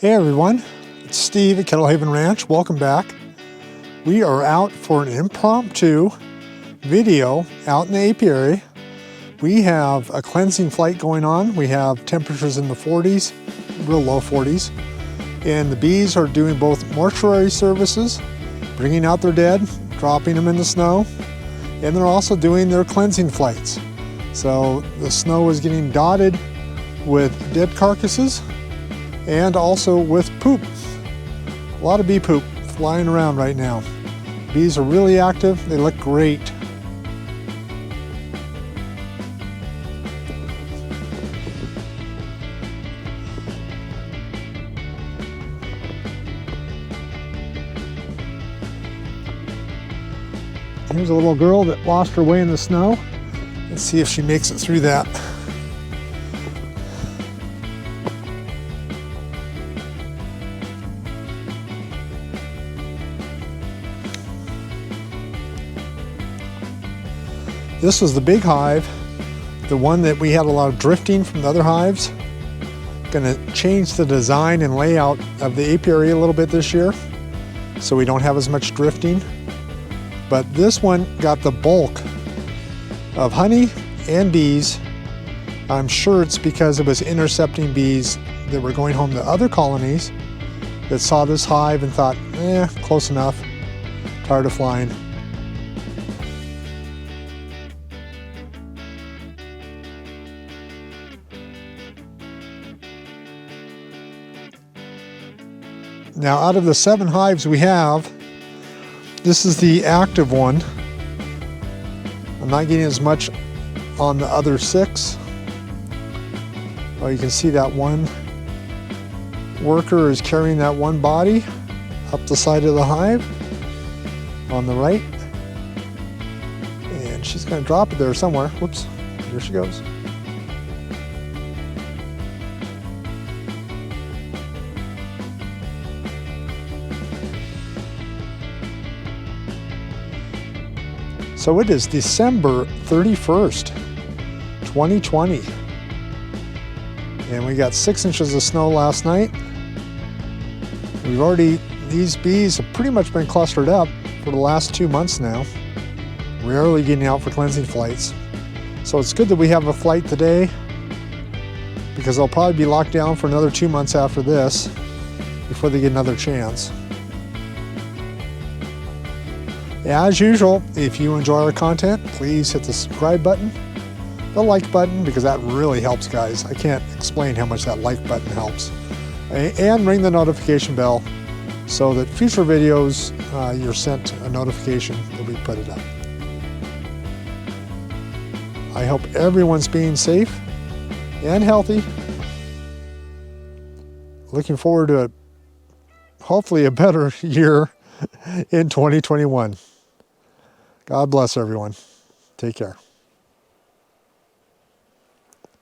Hey everyone, it's Steve at Kettle Haven Ranch. Welcome back. We are out for an impromptu video out in the apiary. We have a cleansing flight going on. We have temperatures in the 40s, real low 40s. And the bees are doing both mortuary services, bringing out their dead, dropping them in the snow, and they're also doing their cleansing flights. So the snow is getting dotted with dead carcasses and also with poop. A lot of bee poop flying around right now. Bees are really active. They look great. Here's a little girl that lost her way in the snow. Let's see if she makes it through that. This was the big hive, the one that we had a lot of drifting from the other hives. Going to change the design and layout of the apiary a little bit this year, so we don't have as much drifting. But this one got the bulk of honey and bees. I'm sure it's because it was intercepting bees that were going home to other colonies that saw this hive and thought, close enough, tired of flying. Now, out of the 7 hives we have, this is the active one. I'm not getting as much on the other 6. Oh, you can see that one worker is carrying that one body up the side of the hive on the right. And she's going to drop it there somewhere. Whoops, there she goes. So it is December 31st, 2020. And we got 6 inches of snow last night. These bees have pretty much been clustered up for the last 2 months now. Rarely getting out for cleansing flights. So it's good that we have a flight today, because they'll probably be locked down for another 2 months after this before they get another chance. As usual, if you enjoy our content, please hit the subscribe button, the like button, because that really helps, guys. I can't explain how much that like button helps. And ring the notification bell so that future videos, you're sent a notification that we put it up. I hope everyone's being safe and healthy. Looking forward to hopefully a better year in 2021. God bless everyone. Take care.